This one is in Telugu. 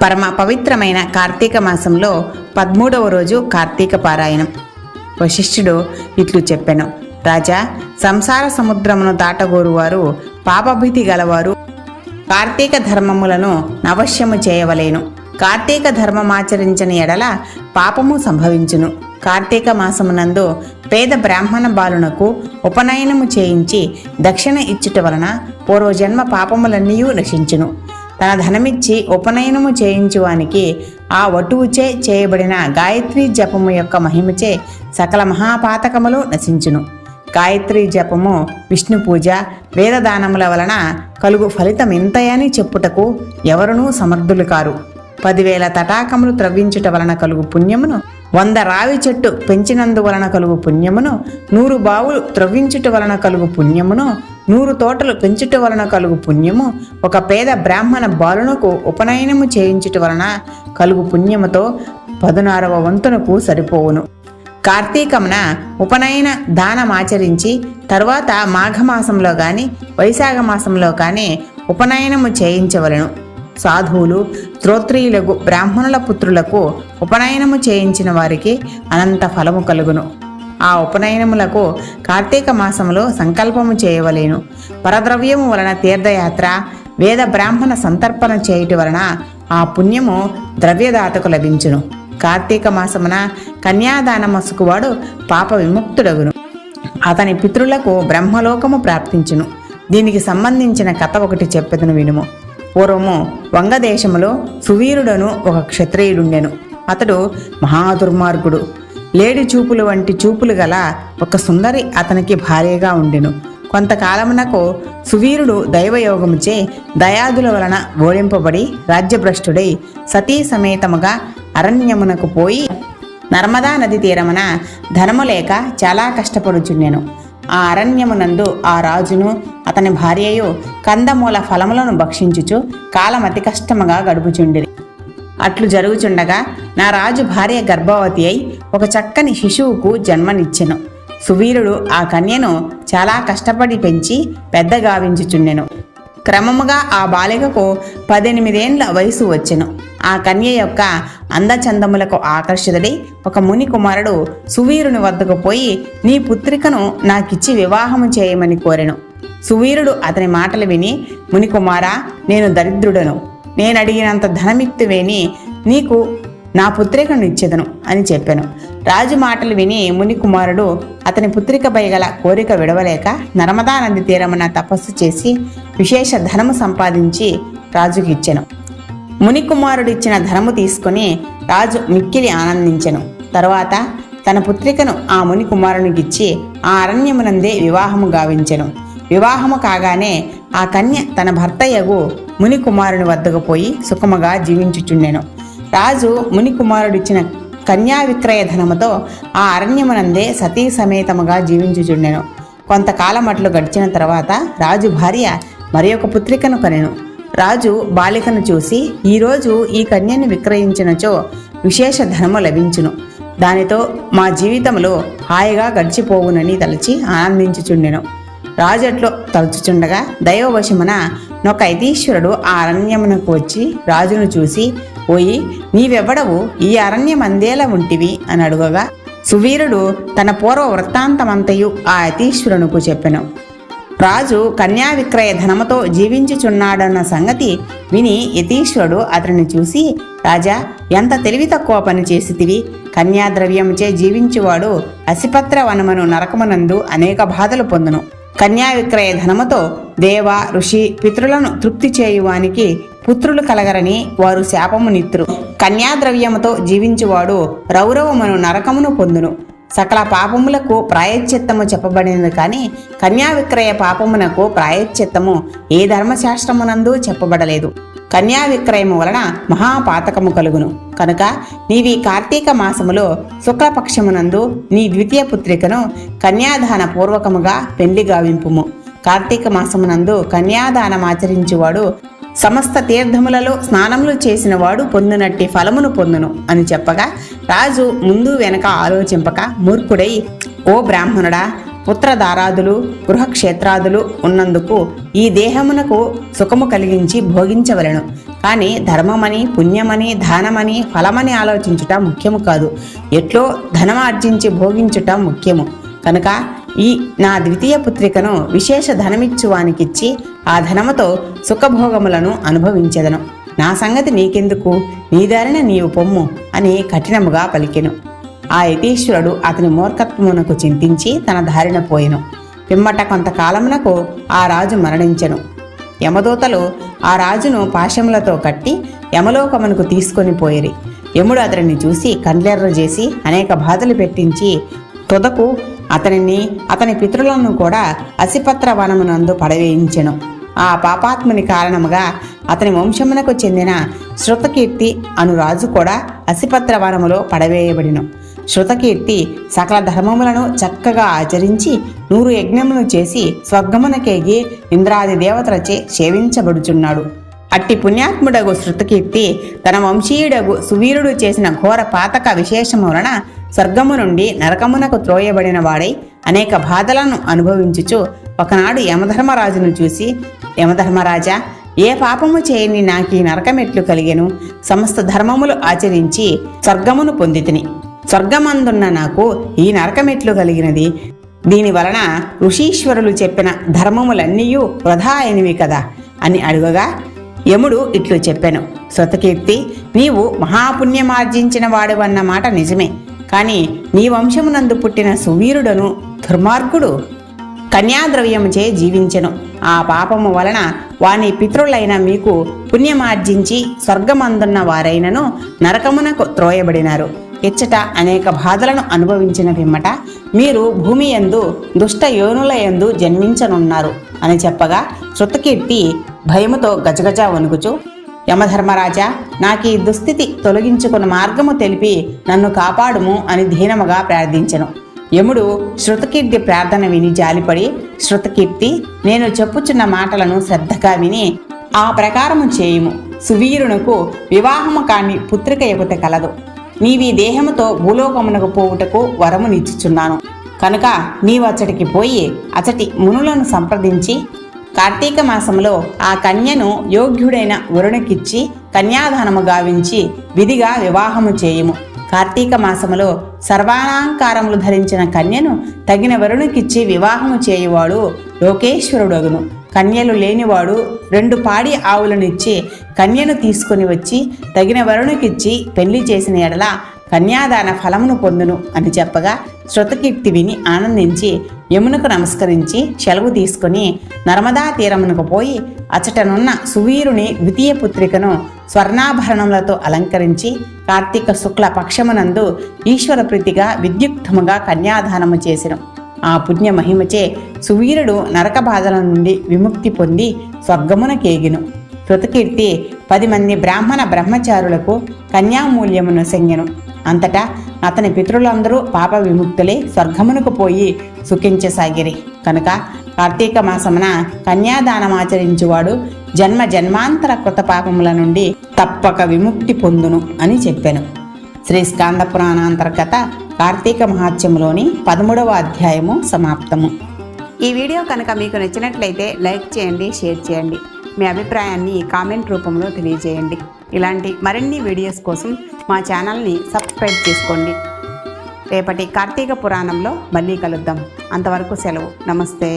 పరమ పవిత్రమైన కార్తీక మాసంలో 13వ రోజు కార్తీక పారాయణం. వశిష్ఠుడు ఇట్లు చెప్పెను: రాజా, సంసార సముద్రమును దాటగోరువారు, పాపభీతి గలవారు కార్తీక ధర్మములను నవశ్యము చేయవలేను. కార్తీక ధర్మమాచరించని ఎడల పాపము సంభవించును. కార్తీక మాసమునందు పేద బ్రాహ్మణ బాలునకు ఉపనయనము చేయించి దక్షిణ ఇచ్చుట వలన పూర్వజన్మ పాపములన్నీ నశించును. తన ధనమిచ్చి ఉపనయనము చేయించువానికి ఆ వటువుచే చేయబడిన గాయత్రీ జపము యొక్క మహిమచే సకల మహాపాతకములు నశించును. గాయత్రీ జపము, విష్ణు పూజ, వేదదానముల వలన కలుగు ఫలితం ఇంతయని చెప్పుటకు ఎవరునూ సమర్థులు కారు. 10,000 తటాకములు త్రవ్వించుట వలన కలుగు పుణ్యమును, 100 రావి చెట్టు పెంచినందువలన కలుగు పుణ్యమును, 100 బావులు త్రవ్వించుట వలన కలుగు పుణ్యమును, 100 తోటలు పెంచుట వలన కలుగు పుణ్యము, ఒక పేద బ్రాహ్మణ బాలునకు ఉపనయనము చేయించుట వలన కలుగు పుణ్యముతో 16వ వంతునకు సరిపోవును. కార్తీకమున ఉపనయన దానమాచరించి తరువాత మాఘమాసంలో గాని వైశాఖ మాసంలో కానీ ఉపనయనము చేయించవలను. సాధువులు, శ్రోత్రియులకు బ్రాహ్మణుల పుత్రులకు ఉపనయనము చేయించిన వారికి అనంత ఫలము కలుగును. ఆ ఉపనయనములకు కార్తీక మాసములో సంకల్పము చేయవలేను. పరద్రవ్యము వలన తీర్థయాత్ర, వేద బ్రాహ్మణ సంతర్పణ చేయుట వలన ఆ పుణ్యము ద్రవ్యదాతకు లభించును. కార్తీక మాసమున కన్యాదానమసుకువాడు పాప విముక్తుడగును. అతని పితృలకు బ్రహ్మలోకము ప్రాప్తించును. దీనికి సంబంధించిన కథ ఒకటి చెప్పెదను వినుము. పూర్వము వంగదేశములో సువీరుడను ఒక క్షత్రియుడుండెను. అతడు మహాదుర్మార్గుడు. లేడి చూపులు వంటి చూపులు గల ఒక సుందరి అతనికి భార్యగా ఉండెను. కొంతకాలమునకు సువీరుడు దైవయోగముచే దయాదుల వలన ఓడింపబడి రాజ్యభ్రష్టుడై సతీ సమేతముగా అరణ్యమునకు పోయి నర్మదా నది తీరమున ధనము లేక చాలా కష్టపడుచుండెను. ఆ అరణ్యమునందు ఆ రాజును అతని భార్యయు కందమూల ఫలములను భక్షించుచు కాలం అతి కష్టముగా గడుపుచుండిరి. అట్లు జరుగుచుండగా నా రాజు భార్య గర్భవతి అయి ఒక చక్కని శిశువుకు జన్మనిచ్చెను. సువీరుడు ఆ కన్యను చాలా కష్టపడి పెంచి పెద్దగావించుచుండెను. క్రమముగా ఆ బాలికకు 18 ఏండ్ల వయసు వచ్చెను. ఆ కన్య యొక్క అందచందములకు ఆకర్షితుడై ఒక ముని కుమారుడు సువీరుని వద్దకు పోయి నీ పుత్రికను నాకిచ్చి వివాహము చేయమని కోరెను. సువీరుడు అతని మాటలు విని, ముని కుమారా, నేను దరిద్రుడను, నేనడిగినంత ధనమిత్తువేని నీకు నా పుత్రికను ఇచ్చేదను అని చెప్పాను. రాజు మాటలు విని ముని కుమారుడు అతని పుత్రికపై గల కోరిక విడవలేక నర్మదా నది తీరమున తపస్సు చేసి విశేష ధనము సంపాదించి రాజుకి ఇచ్చెను. ముని కుమారుడు ఇచ్చిన ధనము తీసుకుని రాజు మిక్కిలి ఆనందించెను. తరువాత తన పుత్రికను ఆ ముని కుమారునికిచ్చి ఆ అరణ్యమునందే వివాహము గావించెను. వివాహము కాగానే ఆ కన్య తన భర్తయగు ముని కుమారుని వద్దకు పోయి సుఖముగా జీవించుచుండెను. రాజు ముని కుమారుడిచ్చిన కన్యా విక్రయ ధనముతో ఆ అరణ్యమునందే సతీ సమేతముగా జీవించుచుండెను. కొంతకాలం అట్లు గడిచిన తర్వాత రాజు భార్య మరి ఒక పుత్రికను కనెను. రాజు బాలికను చూసి, ఈరోజు ఈ కన్యను విక్రయించినచో విశేష ధనము లభించును, దానితో మా జీవితంలో హాయిగా గడిచిపోవునని తలచి ఆనందించుచుండెను. రాజు అట్లు తలుచుచుండగా దైవవశమున నొక యతీశ్వరుడు ఆ అరణ్యమునకు వచ్చి రాజును చూసి, ఓయి, నీవెవ్వడవు, ఈ అరణ్యమందేలా ఉంటివి అని అడుగగా సువీరుడు తన పూర్వ వృత్తాంతమంతయు ఆ యతీశ్వరునికి చెప్పెను. రాజు కన్యా విక్రయ ధనముతో జీవించుచున్నాడన్న సంగతి విని యతీశ్వరుడు అతనిని చూసి, రాజా, ఎంత తెలివి తక్కువ పని చేసితివి. కన్యాద్రవ్యముచే జీవించువాడు అసిపత్ర వనమును నరకమునందు అనేక బాధలు పొందును. కన్యా విక్రయ ధనముతో దేవ, ఋషి, పితృలను తృప్తి చేయువానికి పుత్రులు కలగరని వారు శాపమునిత్తురు. కన్యాద్రవ్యముతో జీవించువాడు రౌరవమును నరకమును పొందును. సకల పాపములకు ప్రాయశ్చిత్తము చెప్పబడినది కానీ కన్యా విక్రయ పాపమునకు ప్రాయశ్చిత్తము ఏ ధర్మశాస్త్రమునందు చెప్పబడలేదు. కన్యా విక్రయము వలన మహాపాతకము కలుగును. కనుక నీవి కార్తీక మాసములో శుక్లపక్షమునందు నీ ద్వితీయ పుత్రికను కన్యాదాన పూర్వకముగా పెళ్లి గావింపుము. కార్తీక మాసమునందు కన్యాదానమాచరించువాడు సమస్త తీర్థములలో స్నానములు చేసిన వాడు పొందినట్టి ఫలమును పొందును అని చెప్పగా రాజు ముందు వెనక ఆలోచింపక మూర్ఖుడై, ఓ బ్రాహ్మణుడా, పుత్రదారాదులు గృహక్షేత్రాదులు ఉన్నందుకు ఈ దేహమునకు సుఖము కలిగించి భోగించవలెను. కానీ ధర్మమని, పుణ్యమని, దానమని, ఫలమని ఆలోచించుట ముఖ్యము కాదు. ఎట్లో ధనమార్జించి భోగించుట ముఖ్యము. కనుక ఈ నా ద్వితీయ పుత్రికను విశేష ధనమిచ్చువానికిచ్చి ఆ ధనముతో సుఖభోగములను అనుభవించెదను. నా సంగతి నీకెందుకు, నీ దారిన నీవు పొమ్ము అని కఠినముగా పలికెను. ఆ యతీశ్వరుడు అతని మూర్ఖత్వమునకు చింతించి తన దారిన పోయెను. పిమ్మట కొంతకాలమునకు ఆ రాజు మరణించెను. యమదూతలు ఆ రాజును పాశములతో కట్టి యమలోకమునకు తీసుకొని పోయిరి. యముడు అతనిని చూసి కండ్లెర్ర చేసి అనేక బాధలు పెట్టించి తుదకు అతనిని అతని పితరులను కూడా అసిపత్ర వనమునందు పడవేయించెను. ఆ పాపాత్ముని కారణముగా అతని వంశమునకు చెందిన శృతకీర్తి అను రాజు కూడా అసిపత్ర వనములో పడవేయబడిను. శృతకీర్తి సకల ధర్మములను చక్కగా ఆచరించి 100 యజ్ఞములు చేసి స్వర్గమునకేగి ఇంద్రాది దేవతలచే సేవించబడుచున్నాడు. అట్టి పుణ్యాత్ముడగు శృతకీర్తి తన వంశీయుడగు సువీరుడు చేసిన ఘోర పాతక విశేషము వలన స్వర్గము నుండి నరకమునకు త్రోయబడిన వాడై అనేక బాధలను అనుభవించుచు ఒకనాడు యమధర్మరాజును చూసి, యమధర్మరాజా, ఏ పాపము చేయని నాకీ నరకమెట్లు కలిగెను? సమస్త ధర్మములు ఆచరించి స్వర్గమును పొందితిని. స్వర్గమందున్న నాకు ఈ నరకమెట్లు కలిగినది? దీని వలన ఋషీశ్వరులు చెప్పిన ధర్మములన్నీయూ వృధా అయినవి కదా అని అడుగగా యముడు ఇట్లు చెప్పెను. శృతకీర్తి, నీవు మహాపుణ్యమార్జించిన వాడివన్న మాట నిజమే. కాని నీ వంశమునందు పుట్టిన సువీరుడను దుర్మార్గుడు కన్యాద్రవ్యముచే జీవించెను. ఆ పాపము వలన వాని పితృలైన మీకు పుణ్యమార్జించి స్వర్గమందున్న వారైనను నరకమునకు త్రోయబడినారు. ఇచ్చట అనేక బాధలను అనుభవించిన పిమ్మట మీరు భూమి యందు దుష్ట యోనుల యందు జన్మించనున్నారు అని చెప్పగా శృతకీర్తి భయముతో గజగజ వణుకుచు, యమధర్మరాజా, నాకీ దుస్థితి తొలగించుకున్న మార్గము తెలిపి నన్ను కాపాడుము అని దీనముగా ప్రార్థించెను. యముడు శృతకీర్తి ప్రార్థన విని జాలిపడి, శృతకీర్తి, నేను చెప్పుచున్న మాటలను శ్రద్ధగా విని ఆ ప్రకారము చేయుము. సువీరునకు వివాహము కాని పుత్రిక ఎగుత కలదు. నీవీ దేహముతో భూలోకమునకు పోవుటకు వరమునిచ్చుచున్నాను. కనుక నీవచ్చటికి పోయి అచటి మునులను సంప్రదించి కార్తీక మాసములో ఆ కన్యను యోగ్యుడైన వరుణకిచ్చి కన్యాదానము గావించి విధిగా వివాహము చేయుము. కార్తీక మాసములో సర్వాలంకారములు ధరించిన కన్యను తగిన వరుణకిచ్చి వివాహము చేయువాడు లోకేశ్వరుడగును. కన్యలు లేనివాడు 2 పాడి ఆవులనిచ్చి కన్యను తీసుకుని వచ్చి తగిన వరుణకిచ్చి పెళ్లి చేసిన ఎడల కన్యాదాన ఫలమును పొందును అని చెప్పగా శృతకీర్తి విని ఆనందించి యమునకు నమస్కరించి సెలవు తీసుకుని నర్మదా తీరమునకు పోయి అచటనున్న సువీరుని ద్వితీయ పుత్రికను స్వర్ణాభరణములతో అలంకరించి కార్తీక శుక్ల పక్షమునందు ఈశ్వర ప్రీతిగా విద్యుక్తముగా కన్యాదానము చేసెను. ఆ పుణ్య మహిమచే సువీరుడు నరక బాధల నుండి విముక్తి పొంది స్వర్గమునకేగిను. శృతకీర్తి 10 మంది బ్రాహ్మణ బ్రహ్మచారులకు కన్యామూల్యమును సెంగెను. అంతటా అతని పితరులందరూ పాప విముక్తులే స్వర్గమునకు పోయి సుఖించసాగిరి. కనుక కార్తీక మాసమున కన్యాదానమాచరించువాడు జన్మ జన్మాంతర కృత పాపముల నుండి తప్పక విముక్తి పొందును అని చెప్పాను. శ్రీ స్కాంద పురాణాంతర్గత కార్తీక మహాత్మ్యంలోని 13వ అధ్యాయము సమాప్తము. ఈ వీడియో కనుక మీకు నచ్చినట్లయితే లైక్ చేయండి, షేర్ చేయండి. మీ అభిప్రాయాన్ని కామెంట్ రూపంలో తెలియజేయండి. ఇలాంటి మరిన్ని వీడియోస్ కోసం మా ఛానల్ని సబ్స్క్రైబ్ చేసుకోండి. రేపటి కార్తీక పురాణంలో మళ్ళీ కలుద్దాం. అంతవరకు సెలవు. నమస్తే.